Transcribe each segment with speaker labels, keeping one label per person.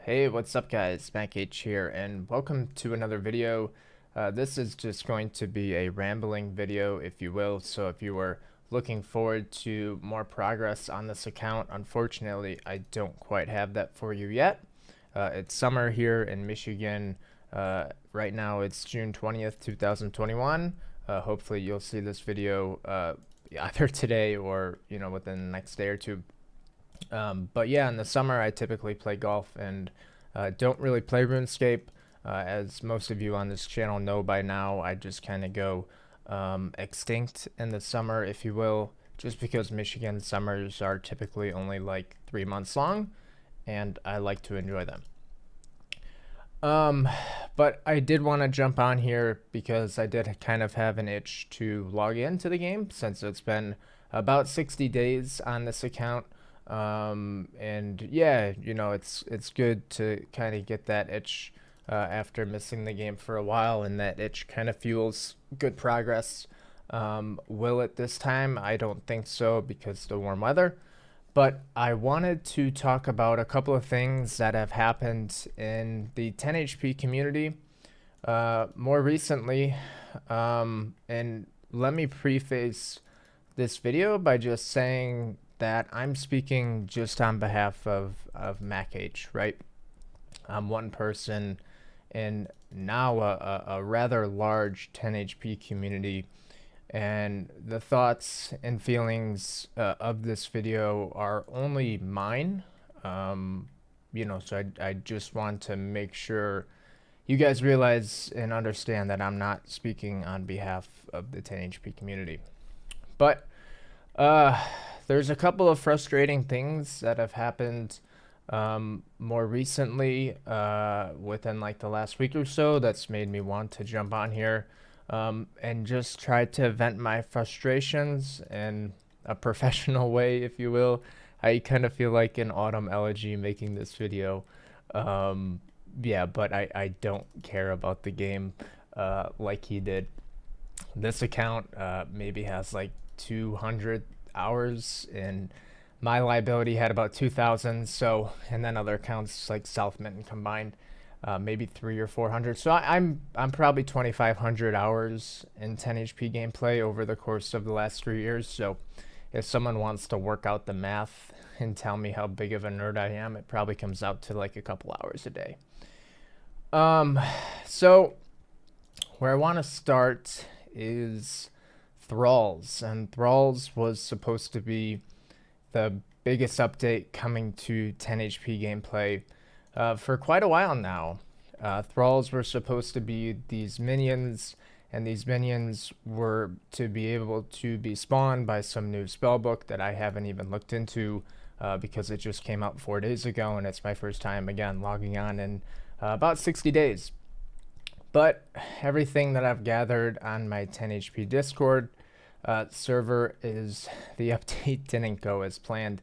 Speaker 1: Hey, what's up guys? JAGeX here and welcome to another video. This is just going to be a rambling video, if you will. So if you were looking forward to more progress on this account, unfortunately I don't quite have that for you yet. It's summer here in Michigan. Right now it's June 20th, 2021. Hopefully you'll see this video either today or within the next day or two. But yeah, in the summer I typically play golf and don't really play RuneScape. As most of you on this channel know by now, I just kind of go extinct in the summer, if you will, just because Michigan summers are typically only like 3 months long and I like to enjoy them. But I did want to jump on here because I did kind of have an itch to log into the game since it's been about 60 days on this account. And yeah, it's good to kind of get that itch after missing the game for a while, and that itch kind of fuels good progress. Will it this time? I don't think so because of the warm weather. But I wanted to talk about a couple of things that have happened in the 10 HP community more recently. And let me preface this video by just saying that I'm speaking just on behalf of JAGeX, right? I'm one person in now a rather large 10 HP community, and the thoughts and feelings of this video are only mine. So I just want to make sure you guys realize and understand that I'm not speaking on behalf of the 10 HP community. But there's a couple of frustrating things that have happened more recently within like the last week or so that's made me want to jump on here and just try to vent my frustrations in a professional way, if you will. I kind of feel like an autumn elegy making this video. Yeah, but I don't care about the game like he did. This account maybe has like 200 hours, and my liability had about 2,000. So, and then other accounts like Southmint and combined maybe 300 or 400. So I'm probably 2,500 hours in 10 HP gameplay over the course of the last 3 years. So if someone wants to work out the math and tell me how big of a nerd I am, it probably comes out to like a couple hours a day. So where I want to start is Thralls, and Thralls was supposed to be the biggest update coming to 10 HP gameplay for quite a while now. Thralls were supposed to be these minions, and these minions were to be able to be spawned by some new spellbook that I haven't even looked into because it just came out 4 days ago, and it's my first time again logging on in about 60 days. But everything that I've gathered on my 10 HP Discord server is the update didn't go as planned.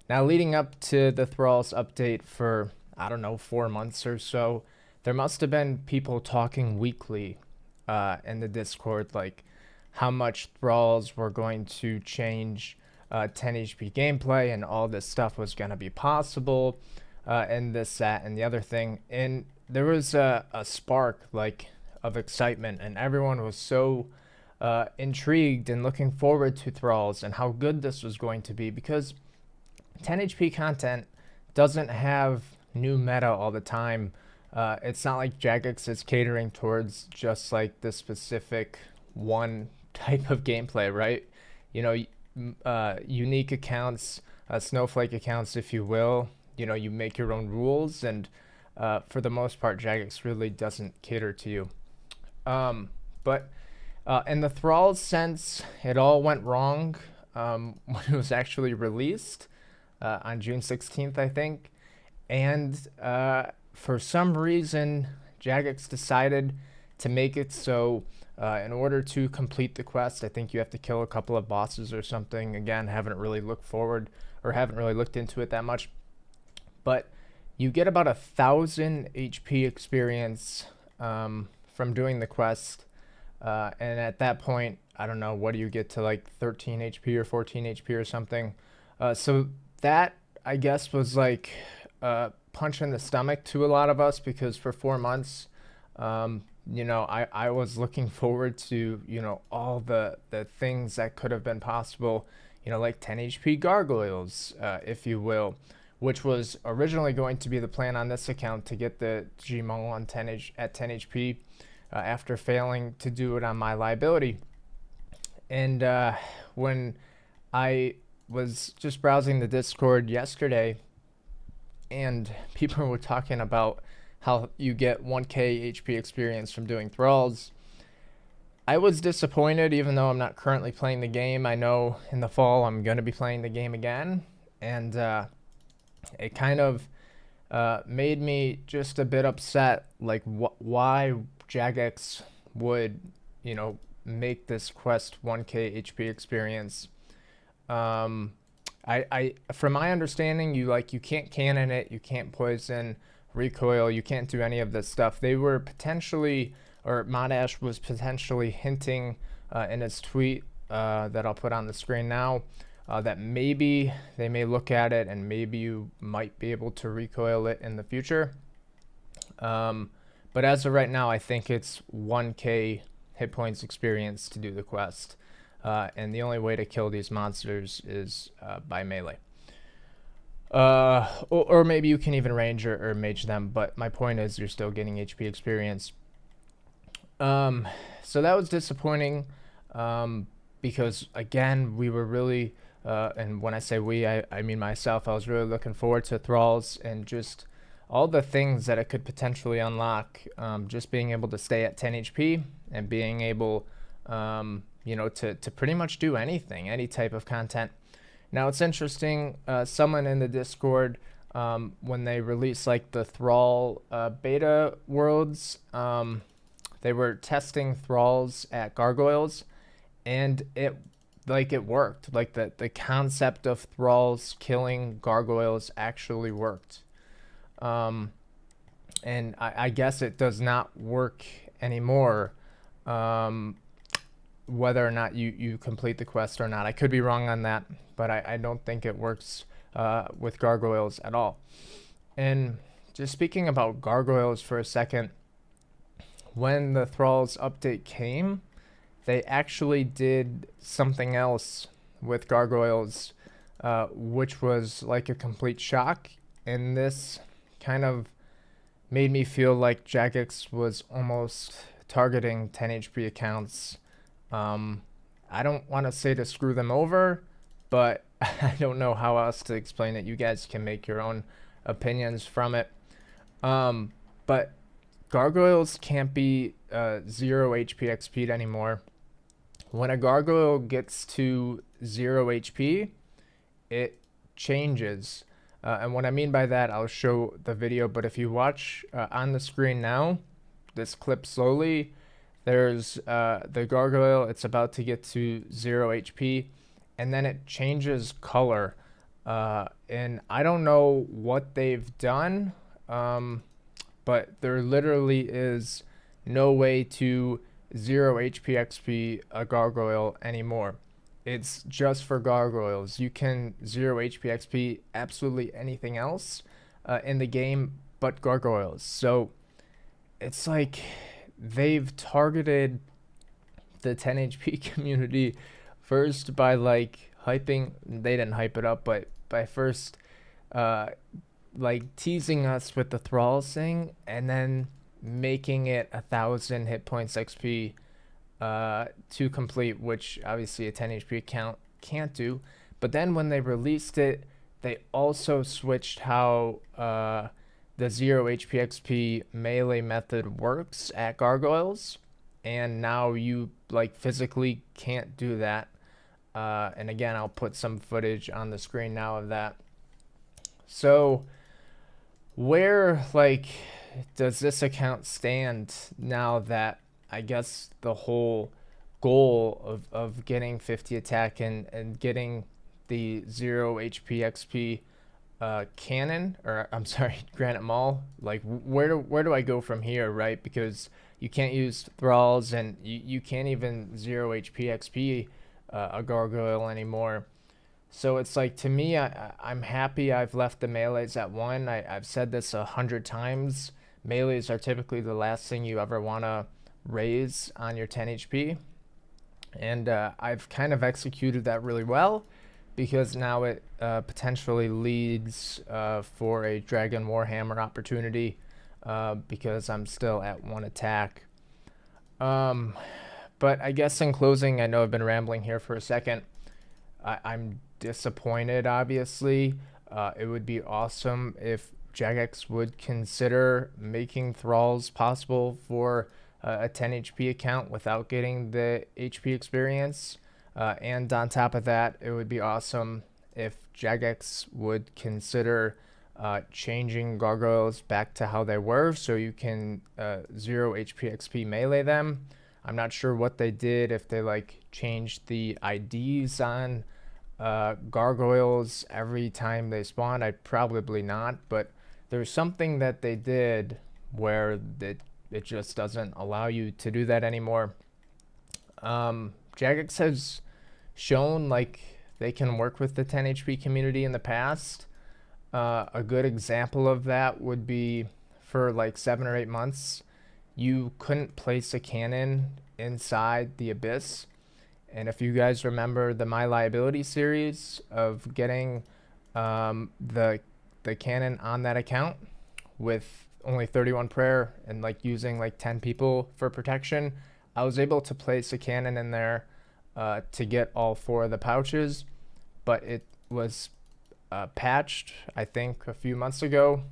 Speaker 1: Now, leading up to the Thralls update for, I don't know, 4 months or so, there must have been people talking weekly in the Discord, like how much Thralls were going to change 10 HP gameplay and all this stuff was going to be possible, and this, that, and the other thing. And there was a spark like of excitement, and everyone was so intrigued and looking forward to Thralls and how good this was going to be, because 10 HP content doesn't have new meta all the time. It's not like JAGeX is catering towards just like the specific one type of gameplay, right? Unique accounts, snowflake accounts, if you will. You make your own rules, and for the most part, JAGeX really doesn't cater to you. But in the Thralls sense, it all went wrong when it was actually released on June 16th, I think. And for some reason, JAGeX decided to make it so in order to complete the quest, I think you have to kill a couple of bosses or something. Again, haven't really looked into it that much. But you get about 1,000 HP experience from doing the quest. And at that point, I don't know, what do you get to, like 13 HP or 14 HP or something? So that, I guess, was like punch in the stomach to a lot of us, because for 4 months, you know, I was looking forward to, you know, all the things that could have been possible, you know, like 10 HP gargoyles, if you will, which was originally going to be the plan on this account, to get the Gmong on 10 HP, after failing to do it on my liability. And when I was just browsing the Discord yesterday, and people were talking about how you get 1k HP experience from doing Thralls, I was disappointed, even though I'm not currently playing the game. I know in the fall I'm going to be playing the game again, and it kind of made me just a bit upset, like why JAGeX would, you know, make this quest 1k HP experience. I from my understanding, you can't cannon it, you can't poison, recoil, you can't do any of this stuff. They were potentially, or Modash was potentially hinting in his tweet that I'll put on the screen now, that maybe they may look at it and maybe you might be able to recoil it in the future. But as of right now, I think it's 1k hit points experience to do the quest. And the only way to kill these monsters is by melee. Or maybe you can even range or mage them, but my point is you're still getting HP experience. So that was disappointing, because again, we were really, and when I say we, I mean myself, I was really looking forward to Thralls and just all the things that it could potentially unlock, just being able to stay at 10 HP and being able, you know, to pretty much do anything, any type of content. Now it's interesting, someone in the Discord, when they released like the Thrall beta worlds, they were testing Thralls at Gargoyles, and it worked. Like the concept of Thralls killing Gargoyles actually worked. And I guess it does not work anymore, whether or not you complete the quest or not. I could be wrong on that, but I don't think it works with Gargoyles at all. And just speaking about Gargoyles for a second, when the Thralls update came, they actually did something else with Gargoyles, which was like a complete shock. And this kind of made me feel like JAGeX was almost targeting 10 HP accounts. I don't want to say to screw them over, but I don't know how else to explain it. You guys can make your own opinions from it. But Gargoyles can't be 0 HP XP'd anymore. When a Gargoyle gets to 0 HP, it changes. And what I mean by that, I'll show the video, but if you watch on the screen now, this clip slowly, there's the Gargoyle, it's about to get to 0 HP, and then it changes color. And I don't know what they've done, but there literally is no way to 0 HP XP a Gargoyle anymore. It's just for Gargoyles. You can 0 HP XP absolutely anything else in the game but Gargoyles. So it's like they've targeted the 10 HP community first by like hyping, they didn't hype it up, but by first like teasing us with the Thralls thing, and then making it 1,000 hit points XP to complete, which obviously a 10 HP account can't do. But then when they released it, they also switched how the 0 HP XP melee method works at Gargoyles, and now you like physically can't do that. And again, I'll put some footage on the screen now of that. So where like does this account stand now that I guess the whole goal of getting 50 attack and getting the 0 HP XP cannon, or I'm sorry, Granite Maul, like where do I go from here, right? Because you can't use Thralls, and you can't even 0 HP XP a Gargoyle anymore. So it's like, to me, I'm happy I've left the melees at 1. I've said this 100 times. Melees are typically the last thing you ever want to raise on your 10 HP. And I've kind of executed that really well, because now it potentially leads for a Dragon Warhammer opportunity, because I'm still at 1 attack. But I guess in closing, I know I've been rambling here for a second. I'm disappointed, obviously. It would be awesome if JAGeX would consider making Thralls possible for a 10 HP account without getting the HP experience. And on top of that, it would be awesome if JAGeX would consider changing Gargoyles back to how they were, so you can 0 HP XP melee them. I'm not sure what they did, if they like changed the IDs on Gargoyles every time they spawn. Probably not, but there's something that they did where it just doesn't allow you to do that anymore. JAGeX has shown like they can work with the 10 HP community in the past. A good example of that would be, for like 7 or 8 months, you couldn't place a cannon inside the Abyss. And if you guys remember the My Liability series of getting the cannon on that account with only 31 prayer and like using like 10 people for protection, I was able to place a cannon in there to get all 4 of the pouches, but it was patched, I think, a few months ago,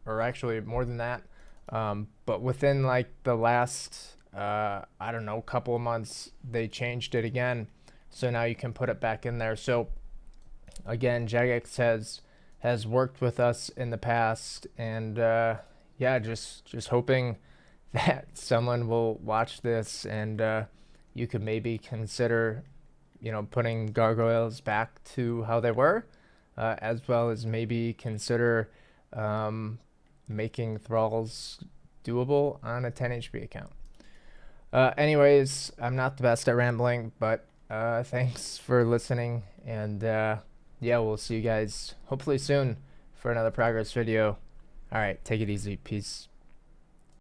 Speaker 1: or actually more than that. But within like the last, I don't know, couple of months, they changed it again. So now you can put it back in there. So again, JAGeX has worked with us in the past, and yeah, just hoping that someone will watch this, and you could maybe consider, putting Gargoyles back to how they were, as well as maybe consider making Thralls doable on a 10 HP account. Anyways, I'm not the best at rambling, but thanks for listening, and yeah, we'll see you guys hopefully soon for another progress video. All right, take it easy. Peace.